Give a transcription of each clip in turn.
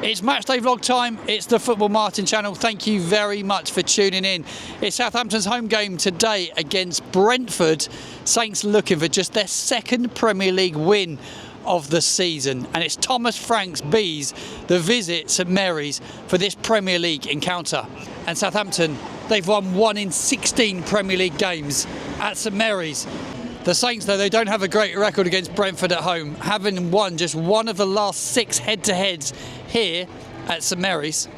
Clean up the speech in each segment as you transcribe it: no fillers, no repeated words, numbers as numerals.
It's matchday vlog time. It's the Football Martin channel. Thank you very much for tuning in. It's Southampton's home game today against Brentford. Saints looking for just their second Premier League win of the season, and it's Thomas Frank's Bees that visit St Mary's for this Premier League encounter. And Southampton, they've won 1 in 16 Premier League games at St Mary's. The Saints, though, they don't have a great record against Brentford at home, having won just one of the last 6 head-to-heads here at St Mary's.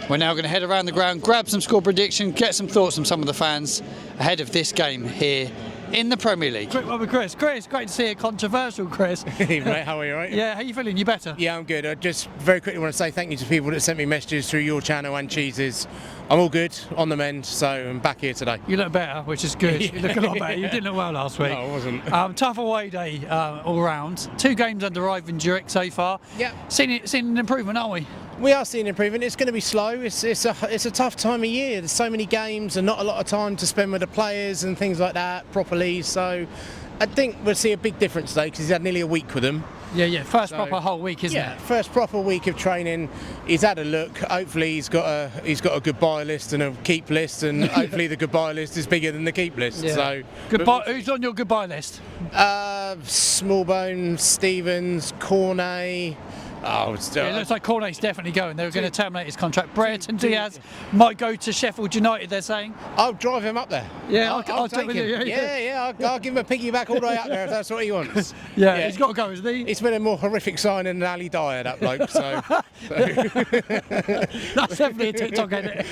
We're now going to head around the ground, grab some score prediction, get some thoughts from some of the fans ahead of this game here in the Premier League. Quick one with Chris. Chris, great to see a controversial Chris. Hey mate, how are you, right? Yeah, how you feeling? You better? Yeah, I'm good. I just very quickly want to say thank you to people that sent me messages through your channel and Cheese's. I'm all good, on the mend, so I'm back here today. You look better, which is good. Yeah. You look a lot better. You didn't look well last week. No, I wasn't. Tough away day all round. 2 games under Ivan Juric so far. Yeah. Seen an improvement, aren't we? We are seeing improvement. It's going to be slow. It's a tough time of year. There's so many games and not a lot of time to spend with the players and things like that properly. So I think we'll see a big difference today because he's had nearly a week with them. Yeah. First proper whole week, isn't it? Yeah, first proper week of training. He's had a look. Hopefully he's got a goodbye list and a keep list, and hopefully the goodbye list is bigger than the keep list. Yeah. So goodbye. Who's on your goodbye list? Smallbone, Stevens, Cornet. It looks like Cornet's definitely going. They're going to terminate his contract. Brereton Diaz might go to Sheffield United, they're saying. I'll drive him up there. Yeah, I'll take him. I'll give him a piggyback all the way up there if that's what he wants. Yeah, he's got to go, isn't he? It's been a more horrific signing than Ali Dyer, that bloke. So. That's definitely a TikTok edit.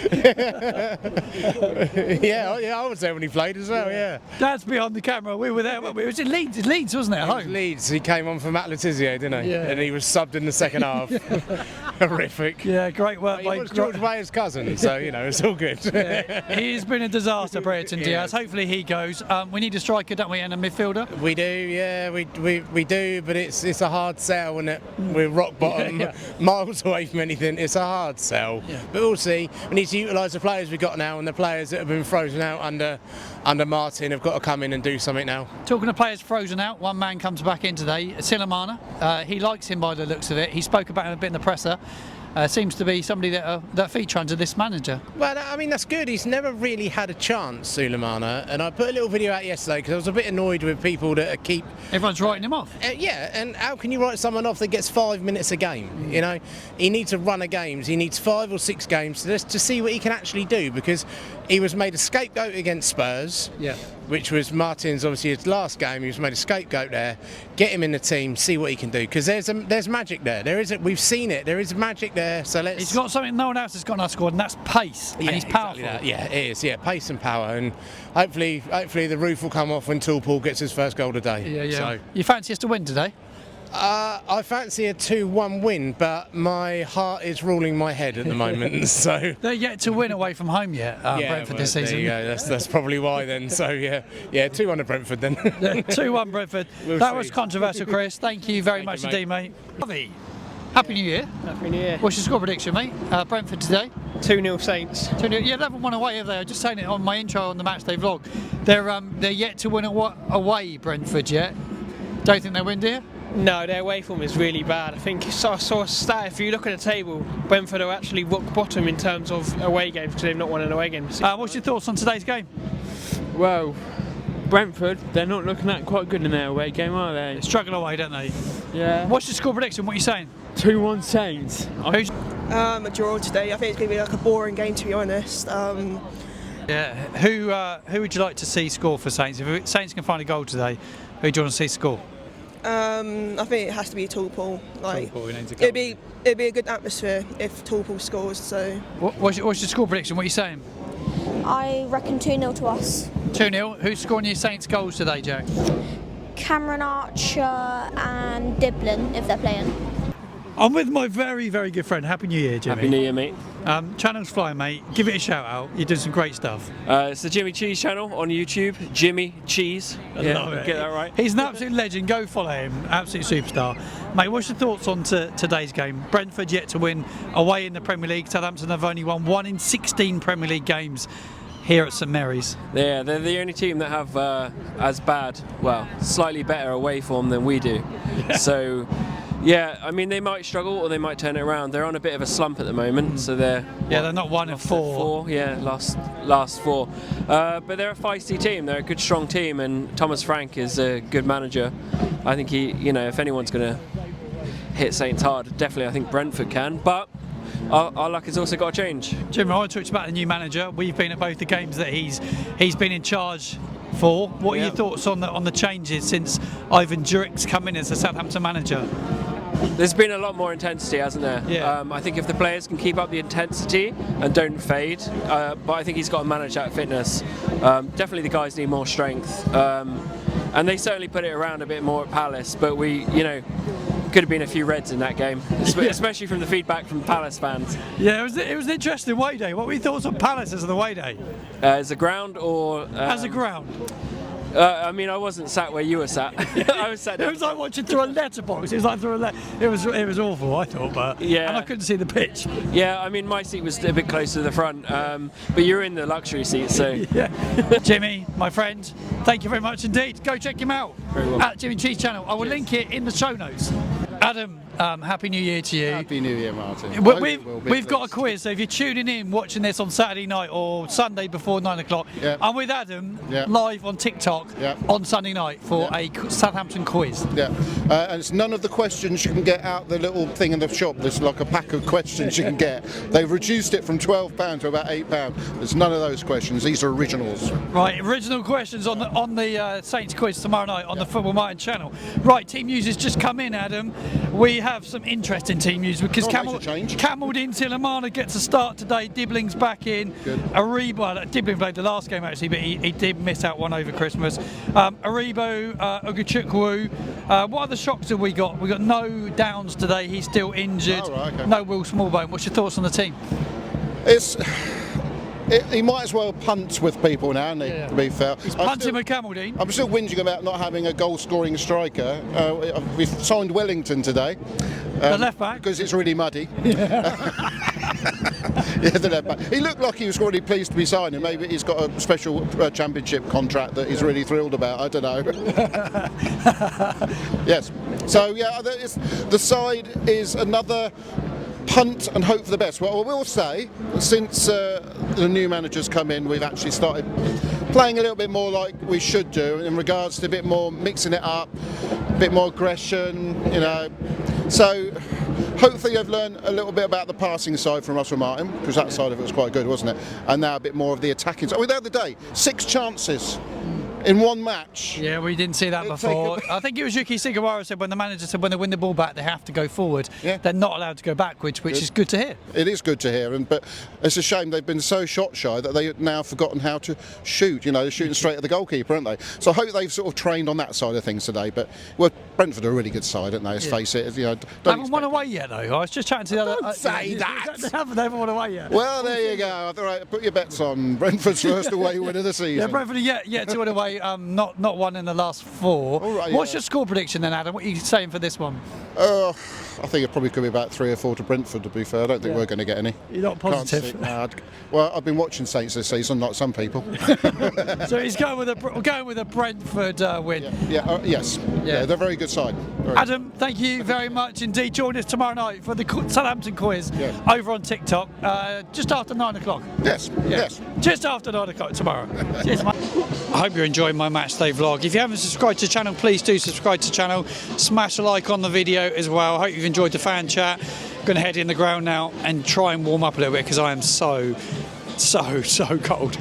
yeah, I was there when he played as well. Yeah. Dad's behind the camera. We were there. It was in Leeds. Leeds, wasn't it? At home. Leeds. He came on for Matt Letizia, didn't he? Yeah. And he was subbed in the second half. Horrific. Yeah, great work by George Weah's cousin, so it's all good. Yeah. He's been a disaster, Brereton Diaz. Hopefully he goes. We need a striker, don't we, and a midfielder? We do, yeah, we do, but it's a hard sell, isn't it? We're rock bottom, miles away from anything. It's a hard sell, but we'll see. We need to utilise the players we've got now, and the players that have been frozen out under Martin have got to come in and do something now. Talking of players frozen out, one man comes back in today, Silamana. He likes him by the looks of it. He spoke about him a bit in the presser. Seems to be somebody that feature under this manager. Well, I mean, that's good. He's never really had a chance, Sulemana, and I put a little video out yesterday because I was a bit annoyed with people that keep... Everyone's writing him off. Yeah, and how can you write someone off that gets 5 minutes a game? You know, he needs a run of games. He needs 5 or 6 games to see what he can actually do, because he was made a scapegoat against Spurs, which was Martin's, obviously, his last game. He was made a scapegoat there. Get him in the team, see what he can do, because there's magic there. We've seen it. There is magic there. So let's. He's got something no one else has got in our squad, and that's pace. And he's powerful. Exactly that. Yeah, it is. Yeah, pace and power, and hopefully the roof will come off when Toolpool gets his first goal today. Yeah. So. You fancy us to win today? I fancy a 2-1 win, but my heart is ruling my head at the moment. So they're yet to win away from home yet, Brentford this season. Yeah, that's probably why then. So yeah, 2-1 to Brentford then. 2-1 Brentford. That was controversial, Chris. Thank you very much indeed, mate. Happy New Year. Happy New Year. What's your score prediction, mate? Brentford today? 2-0 Saints. 2-0. Yeah, they haven't won away, have they? I was just saying it on my intro on the matchday vlog. They're yet to win away, Brentford, yet. Don't think they win, do you? No, their away form is really bad. I think I saw a stat, if you look at the table, Brentford are actually rock bottom in terms of away games because they've not won an away game. What's your thoughts on today's game? Well, Brentford, they're not looking that quite good in their away game, are they? They struggle away, don't they? Yeah. What's your score prediction? What are you saying? 2-1 Saints. A draw today. I think it's going to be like a boring game, to be honest. Yeah. Who would you like to see score for Saints? If Saints can find a goal today, who do you want to see score? I think it has to be Toolpool. It'd be a good atmosphere if Toolpool scores. So. What's your score prediction? What are you saying? I reckon 2-0 to us. 2-0. Who's scoring your Saints goals today, Joe? Cameron Archer and Diblin, if they're playing. I'm with my very, very good friend. Happy New Year, Jimmy. Happy New Year, mate. Channel's flying, mate. Give it a shout out. You're doing some great stuff. It's the Jimmy Cheese channel on YouTube. Jimmy Cheese. Love it. Get that right. He's an absolute legend. Go follow him. Absolute superstar. Mate, what's your thoughts on today's game? Brentford yet to win away in the Premier League. Southampton have only won 1 in 16 Premier League games here at St Mary's. Yeah, they're the only team that have as bad, well, slightly better away form than we do. So Yeah, I mean, they might struggle or they might turn it around. They're on a bit of a slump at the moment, so they're not one of four. Yeah, last four. But they're a feisty team. They're a good, strong team, and Thomas Frank is a good manager. I think he, if anyone's going to hit Saints hard, definitely I think Brentford can. But our luck has also got to change. Jim, I want to talk about the new manager. We've been at both the games that he's been in charge for. What are your thoughts on the changes since Ivan Djuric's come in as the Southampton manager? There's been a lot more intensity, hasn't there? Yeah. I think if the players can keep up the intensity and don't fade, but I think he's got to manage that fitness. Definitely the guys need more strength. And they certainly put it around a bit more at Palace, but we, could have been a few reds in that game, especially from the feedback from Palace fans. Yeah, it was an interesting away day. What were your thoughts on Palace as an away day? As a ground or... as a ground? I mean, I wasn't sat where you were sat. I was sat down. It was like watching through a letterbox. It was like through a it was awful, I thought, but yeah. And I couldn't see the pitch. Yeah, I mean, my seat was a bit closer to the front, but you're in the luxury seat, so... Yeah. Jimmy, my friend, thank you very much indeed. Go check him out at Jimmy Cheese Channel. I will link it in the show notes. Adam, Happy New Year to you. Happy New Year, Martin. We've got a quiz, so if you're tuning in, watching this on Saturday night or Sunday before 9 o'clock, I'm with Adam live on TikTok on Sunday night for a Southampton quiz. Yeah, and it's none of the questions you can get out the little thing in the shop. There's like a pack of questions you can get. They've reduced it from £12 to about £8. There's none of those questions. These are originals. Right, original questions on the Saints quiz tomorrow night on the FootballMartin channel. Right, team news has just come in, Adam. We have some interesting team news because Camaldine Tilemana gets a start today. Dibbling's back in. Dibbling played the last game actually, but he did miss out one over Christmas. Aribo, Ugochukwu. What other shocks have we got? We got no Downs today. He's still injured. Oh, right, okay. No Will Smallbone. What's your thoughts on the team? He might as well punt with people now, to be fair. He's punting with Camaldine. I'm still whinging about not having a goal-scoring striker. We've signed Wellington today. The left back? Because it's really muddy. The left back. He looked like he was already pleased to be signing. Maybe he's got a special championship contract that he's really thrilled about. I don't know. Yes. So, the side is another punt and hope for the best. Well, I will say, since the new manager's come in, we've actually started playing a little bit more like we should do in regards to a bit more mixing it up, a bit more aggression, So hopefully you've learned a little bit about the passing side from Russell Martin, because that side of it was quite good, wasn't it? And now a bit more of the attacking side. The other day, 6 chances in one match. Yeah, we didn't see that before. I think it was Yuki Sugawara said when the manager said when they win the ball back they have to go forward. Yeah. They're not allowed to go backwards, which is good to hear. It is good to hear, but it's a shame they've been so shot shy that they've now forgotten how to shoot. They're shooting straight at the goalkeeper, aren't they? So I hope they've sort of trained on that side of things today. But Brentford are a really good side, aren't they? Let's face it. They haven't won away yet, though. I was just chatting to the other. Don't say that. They haven't won away yet. Well, there you go. All right, put your bets on Brentford's first away win of the season. Yeah, Brentford yet to win away. Not one in the last 4. Right, What's your score prediction then, Adam? What are you saying for this one? I think it probably could be about 3 or 4 to Brentford, to be fair. I don't think we're going to get any. You're not positive? Well, I've been watching Saints this season, like some people. So he's going with a Brentford win? Yes. Yeah, they're a very good side. Adam, thank you very much indeed. Join us tomorrow night for the Southampton quiz over on TikTok, just after 9 o'clock. Yes. Just after 9 o'clock tomorrow. Cheers, mate. I hope you're enjoying my matchday vlog. If you haven't subscribed to the channel, please do subscribe to the channel. Smash a like on the video as well. I hope you've enjoyed the fan chat. Going to head in the ground now and try and warm up a little bit because I am so cold.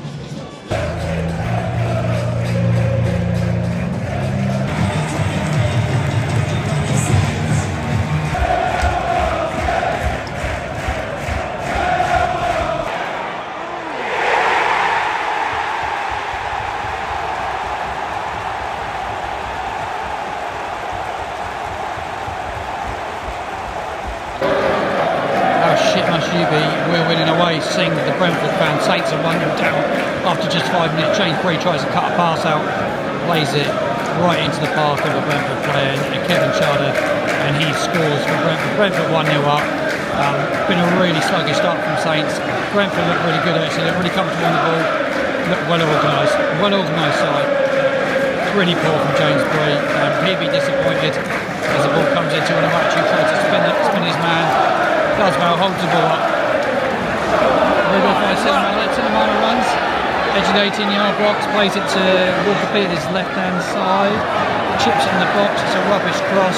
We're winning away, sing the Brentford fans. Saints are 1-0 down after just 5 minutes. James Bree tries to cut a pass out, plays it right into the path of a Brentford player, and Kevin Schade, and he scores for Brentford. Brentford 1-0 up. Been a really sluggish start from Saints. Brentford look really good actually. They're really comfortable on the ball. Look well organised side. Really poor from James Bree. He'd be disappointed As the ball comes into an Awachu, tries to spin his man. Does well, holds the ball up. Very well by Tilemana runs. Edge of the 18-yard box, plays it to Walker Peters' left-hand side. Chips it in the box, it's a rubbish cross.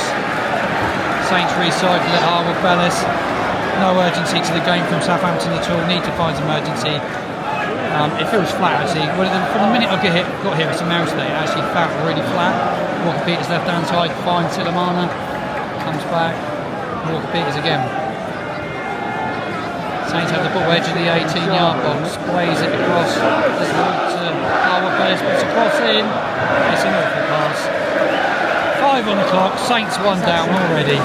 Saints recycle it, Harwood Bellis. No urgency to the game from Southampton at all, need to find some urgency. It feels flat actually. From the minute I got here, it's a mouse day. It actually felt really flat. Walker Peters left hand side, finds Tilemana, comes back, Walker Peters again. Saints have the ball edge of the 18-yard box, plays it across, doesn't want to Harwood Bellis, puts a cross in. It's an awful pass. 5 on the clock, Saints 1 down already.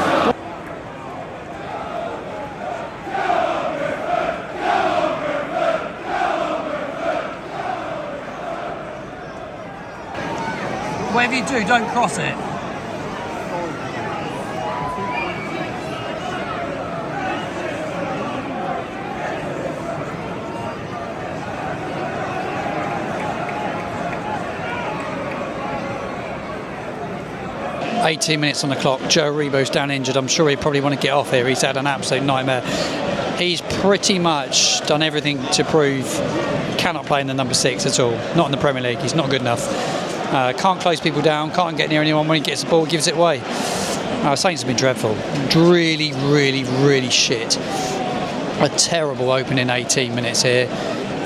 Whatever you do, don't cross it. .18 minutes on the clock. Joe Rebo's down injured. I'm sure he'd probably want to get off here. He's had an absolute nightmare. He's pretty much done everything to prove he cannot play in the number 6 at all. Not in the Premier League. He's not good enough. Can't close people down. Can't get near anyone. When he gets the ball, gives it away. Saints have been dreadful. Really, really, really shit. A terrible opening 18 minutes here.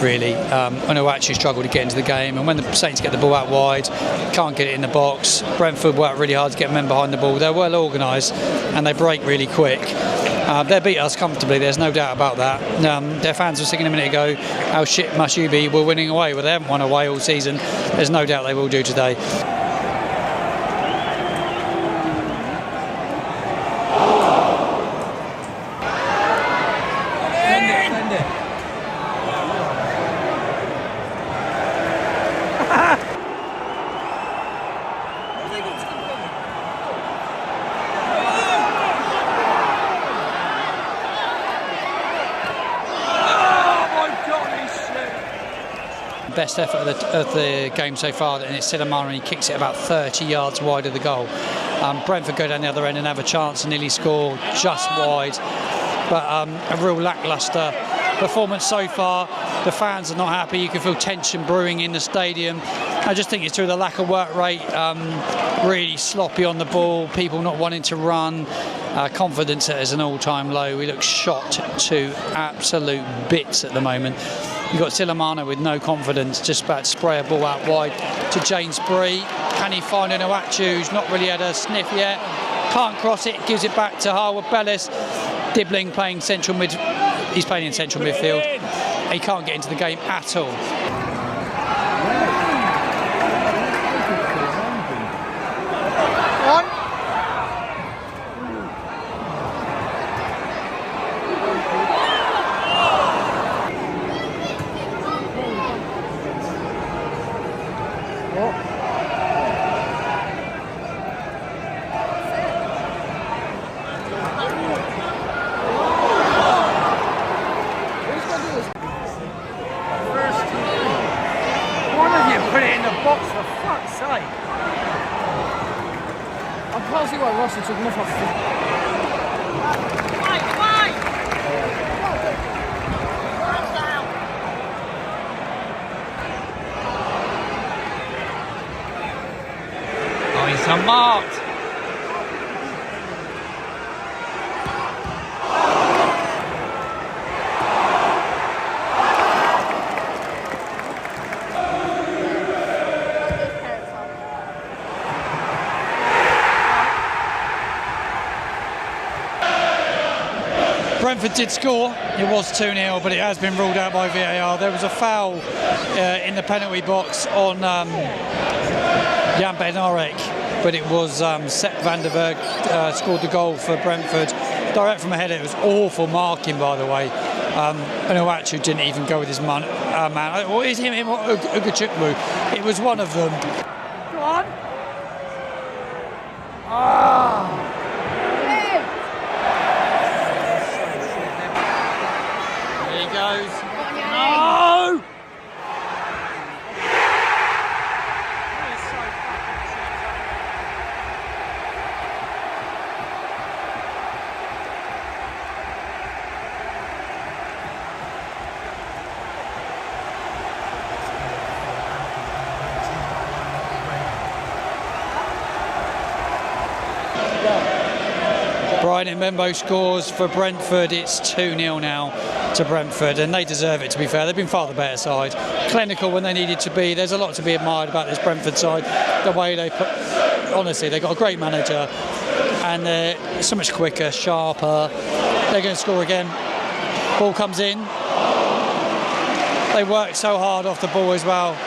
Really, I know actually struggled to get into the game, and when the Saints get the ball out wide, can't get it in the box. Brentford work really hard to get men behind the ball. They're well organised and they break really quick. They beat us comfortably, there's no doubt about that. Their fans were singing a minute ago, how shit must you be, we're winning away. Well, they haven't won away all season. There's no doubt they will do today. Best effort of the game so far, and it's Tilemana, and he kicks it about 30 yards wide of the goal. Brentford go down the other end and have a chance and nearly score just wide, but a real lacklustre performance so far. The fans are not happy. You can feel tension brewing in the stadium. I just think it's through the lack of work rate, really sloppy on the ball, people not wanting to run, confidence at an all-time low. We look shot to absolute bits at the moment. You've got Tilemana with no confidence, just about to spray a ball out wide to James Bree. Can he find an Awachu who's not really had a sniff yet? Can't cross it, gives it back to Harwood Bellis. Dibbling playing central mid. He's playing in central midfield. He can't get into the game at all. Oh, he's unmarked. Brentford did score. It was 2-0, but it has been ruled out by VAR. There was a foul in the penalty box on Jan Bednarek, but it was Sepp van der Berg scored the goal for Brentford. Direct from ahead, it was awful marking, by the way. And Awachu didn't even go with his man. Or is him Ugachukwu? It was one of them. Go on. Ah. There he goes. No! Bryan Mbeumo scores for Brentford. It's 2-0 now to Brentford, and they deserve it, to be fair. They've been far the better side. Clinical when they needed to be. There's a lot to be admired about this Brentford side. The way they put... Honestly, they've got a great manager, and they're so much quicker, sharper. They're going to score again. Ball comes in. They work so hard off the ball as well.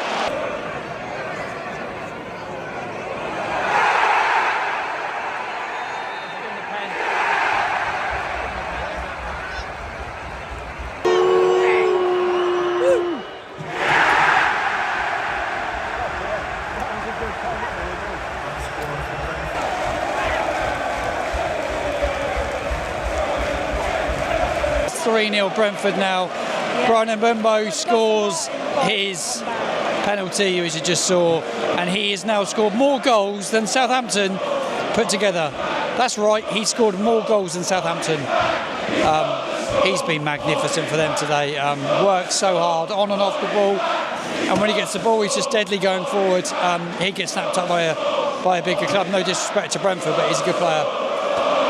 It's 3-0 Brentford now. Bryan Mbeumo scores his penalty, as you just saw, and he has now scored more goals than Southampton put together. That's right, he scored more goals than Southampton. He's been magnificent for them today. Worked so hard on and off the ball, and when he gets the ball, he's just deadly going forward. He gets snapped up by a bigger club. No disrespect to Brentford, but he's a good player.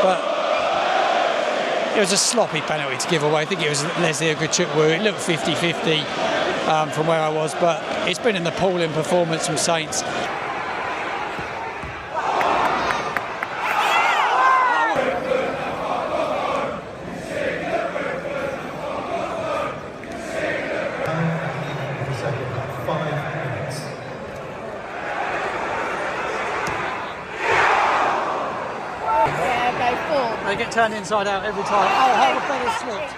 But it was a sloppy penalty to give away. I think it was Leslie Oguchukwu. It looked 50-50 from where I was, but it's been an appalling performance from Saints. They get turned inside out every time. Oh, how the feather slipped.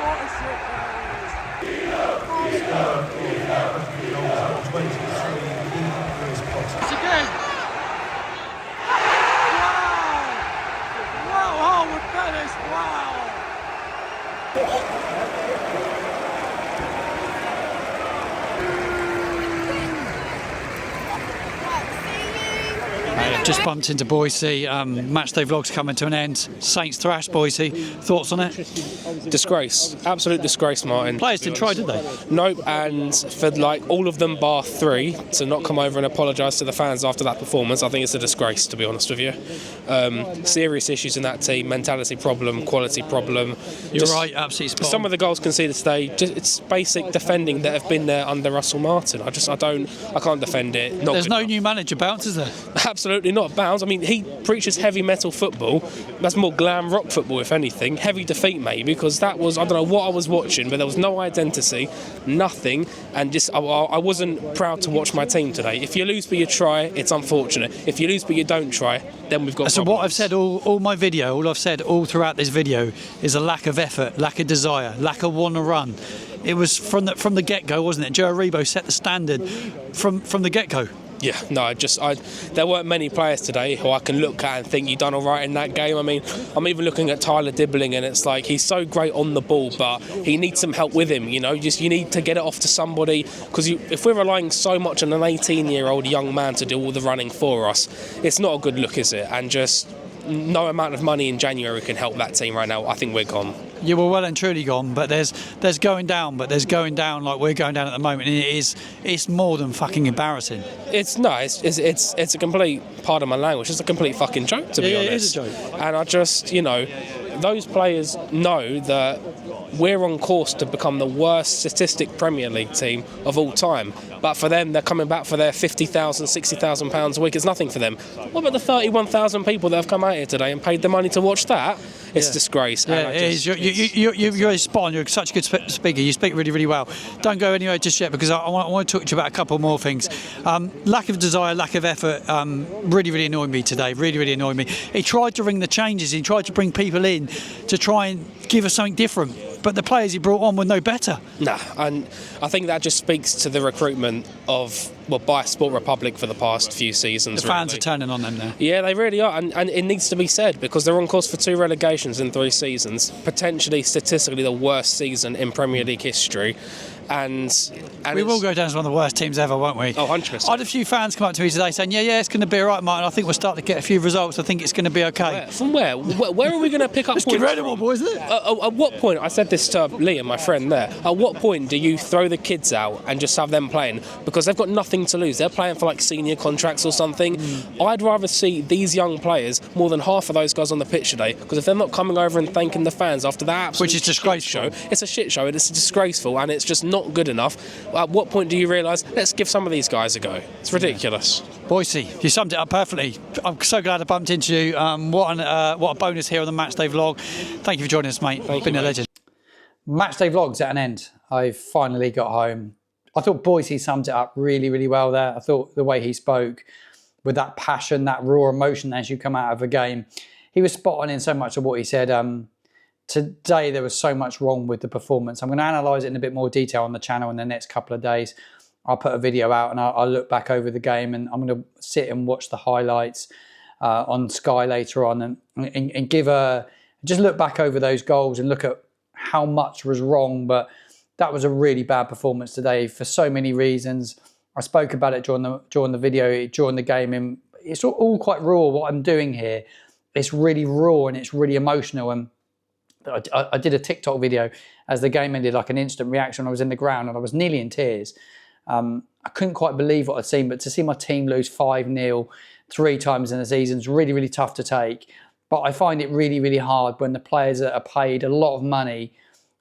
What a slip It's again. Wow. Wow, Harwood Pettis, wow. Just bumped into Boise. Matchday vlog's coming to an end. Saints thrashed Boise. Thoughts on it? Disgrace. Absolute disgrace, Martin. Players didn't try, did they? Nope, and for like all of them bar 3 to not come over and apologise to the fans after that performance, I think it's a disgrace, to be honest with you. Serious issues in that team, mentality problem, quality problem. You're right, absolutely spot on. Some of the goals conceded today, it's basic defending that have been there under Russell Martin. I can't defend it. There's no new manager bounce, is there? Absolutely not. Bounce. I mean, he preaches heavy metal football. That's more glam rock football, if anything. Heavy defeat, maybe, because that was, I don't know what I was watching, but there was no identity, nothing, and just I wasn't proud to watch my team today. If you lose but you try, it's unfortunate. If you lose but you don't try, then we've got So problems. what I've said all I've said all throughout this video is a lack of effort, lack of desire, lack of want to run. It was from the get-go, wasn't it? Joe Aribo set the standard from the get-go. Yeah, no, there weren't many players today who I can look at and think you done all right in that game. I mean, I'm even looking at Tyler Dibbling, and it's like he's so great on the ball, but he needs some help with him. You know, you need to get it off to somebody, because if we're relying so much on an 18-year-old young man to do all the running for us, it's not a good look, is it? And just no amount of money in January can help that team right now. I think we're gone. Yeah, we're well and truly gone, but there's going down, but there's going down like we're going down at the moment, and it's more than fucking embarrassing. It's a complete, pardon my language, it's a complete fucking joke, to be honest. It is a joke. And I just, those players know that we're on course to become the worst statistic Premier League team of all time. But for them, they're coming back for their £50,000, £60,000 a week. It's nothing for them. What about the 31,000 people that have come out here today and paid the money to watch that? It's a disgrace. Yeah, it is. You're spot on. You're such a good speaker. You speak really, really well. Don't go anywhere just yet, because I want to talk to you about a couple more things. Lack of desire, lack of effort really, really annoyed me today. Really, really annoyed me. He tried to ring the changes. He tried to bring people in to try and give us something different. But the players he brought on were no better. Nah, and I think that just speaks to the recruitment by Sport Republic for the past few seasons. The fans really are turning on them now. Yeah, they really are, and it needs to be said, because they're on course for 2 relegations in 3 seasons, potentially statistically the worst season in Premier League history. and we will go down as one of the worst teams ever, won't we? Oh, 100%. I had a few fans come up to me today saying, yeah, it's going to be all right, Martin. I think we'll start to get a few results. I think it's going to be okay. From where? Where are we going to pick up Let's points get rid of all, boys, isn't it? At what point, I said this to Liam, my friend there, at what point do you throw the kids out and just have them playing? Because they've got nothing to lose. They're playing for like senior contracts or something. I'd rather see these young players, more than half of those guys on the pitch today, because if they're not coming over and thanking the fans after that absolute which is disgraceful. It's a shit show, it's disgraceful, and it's just not good enough. At what point do you realise, let's give some of these guys a go? It's ridiculous. Boise, you summed it up perfectly. I'm so glad I bumped into you. What a bonus here on the Matchday Vlog. Thank you for joining us, mate. You've been a legend. Matchday Vlog's at an end. I've finally got home. I thought Boise summed it up really, really well there. I thought the way he spoke with that passion, that raw emotion as you come out of a game, he was spot on in so much of what he said. Today there was so much wrong with the performance. I'm going to analyse it in a bit more detail on the channel in the next couple of days. I'll put a video out and I'll look back over the game, and I'm going to sit and watch the highlights on Sky later on and give just look back over those goals and look at how much was wrong. But that was a really bad performance today for so many reasons. I spoke about it during the video, during the game, and it's all quite raw. What I'm doing here, it's really raw and it's really emotional. And I did a TikTok video as the game ended, like an instant reaction. I was in the ground and I was nearly in tears. I couldn't quite believe what I'd seen, but to see my team lose 5-0 3 times in the season is really, really tough to take. But I find it really, really hard when the players that are paid a lot of money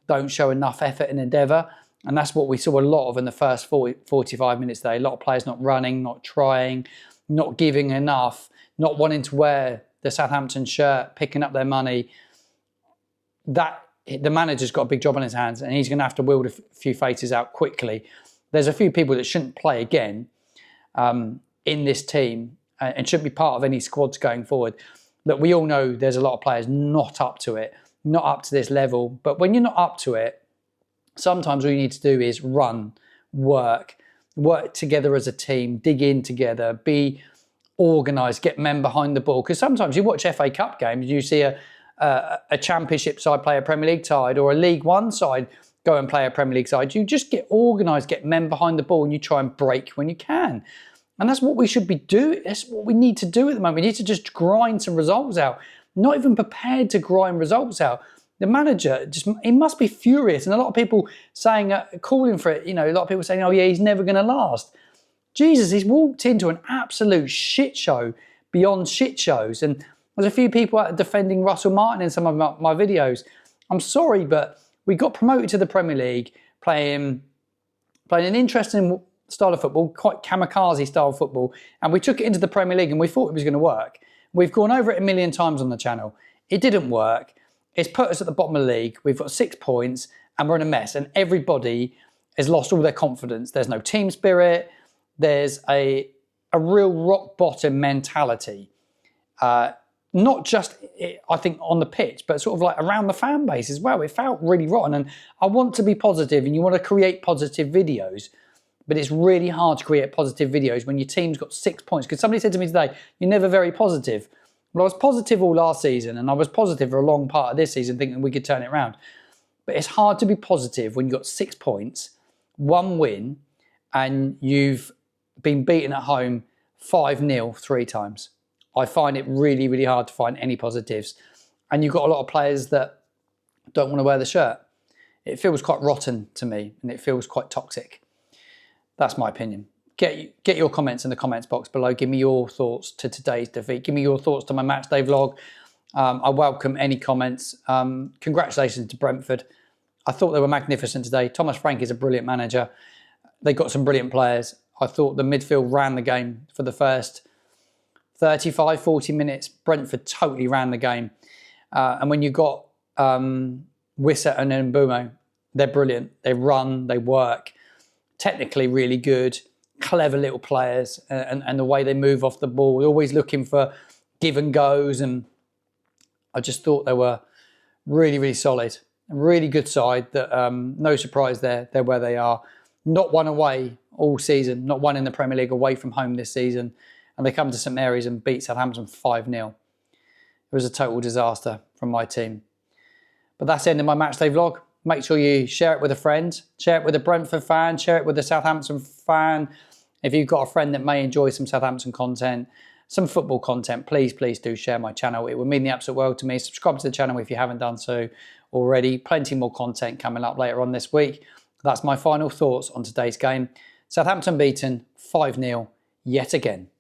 don't show enough effort and endeavour. And that's what we saw a lot of in the first 45 minutes today. A lot of players not running, not trying, not giving enough, not wanting to wear the Southampton shirt, picking up their money. That the manager's got a big job on his hands, and he's going to have to wield a few faces out quickly. There's a few people that shouldn't play again in this team and shouldn't be part of any squads going forward. Look, we all know there's a lot of players not up to it, not up to this level. But when you're not up to it, sometimes all you need to do is run, work together as a team, dig in together, be organised, get men behind the ball. Because sometimes you watch FA Cup games, you see a Championship side play a Premier League side, or a League One side go and play a Premier League side. You just get organised, get men behind the ball, and you try and break when you can. And that's what we should be doing. That's what we need to do at the moment. We need to just grind some results out. Not even prepared to grind results out. The manager, he must be furious. And a lot of people saying, calling for it, a lot of people saying, oh yeah, he's never going to last. Jesus, he's walked into an absolute shit show beyond shit shows. And there's a few people out defending Russell Martin in some of my videos. I'm sorry, but we got promoted to the Premier League playing an interesting style of football, quite kamikaze style of football, and we took it into the Premier League and we thought it was going to work. We've gone over it a million times on the channel. It didn't work. It's put us at the bottom of the league. We've got 6 points and we're in a mess, and everybody has lost all their confidence. There's no team spirit. There's a real rock bottom mentality. Not just, I think, on the pitch, but sort of like around the fan base as well. It felt really rotten, and I want to be positive, and you want to create positive videos, but it's really hard to create positive videos when your team's got 6 points. Because somebody said to me today, you're never very positive. Well, I was positive all last season, and I was positive for a long part of this season, thinking we could turn it around. But it's hard to be positive when you've got 6 points, 1 win, and you've been beaten at home 5-0 3 times. I find it really, really hard to find any positives. And you've got a lot of players that don't want to wear the shirt. It feels quite rotten to me, and it feels quite toxic. That's my opinion. Get your comments in the comments box below. Give me your thoughts to today's defeat. Give me your thoughts to my matchday vlog. I welcome any comments. Congratulations to Brentford. I thought they were magnificent today. Thomas Frank is a brilliant manager. They got some brilliant players. I thought the midfield ran the game for the first 35, 40 minutes. Brentford totally ran the game. And when you got Wissa and Mbeumo, they're brilliant. They run, they work. Technically really good, clever little players, and the way they move off the ball. They're always looking for give and goes, and I just thought they were really, really solid. A really good side that, no surprise they're where they are. Not one away all season, not one in the Premier League away from home this season. And they come to St Mary's and beat Southampton 5-0. It was a total disaster from my team. But that's the end of my matchday vlog. Make sure you share it with a friend, share it with a Brentford fan, share it with a Southampton fan. If you've got a friend that may enjoy some Southampton content, some football content, please do share my channel. It would mean the absolute world to me. Subscribe to the channel if you haven't done so already. Plenty more content coming up later on this week. That's my final thoughts on today's game. Southampton beaten 5-0 yet again.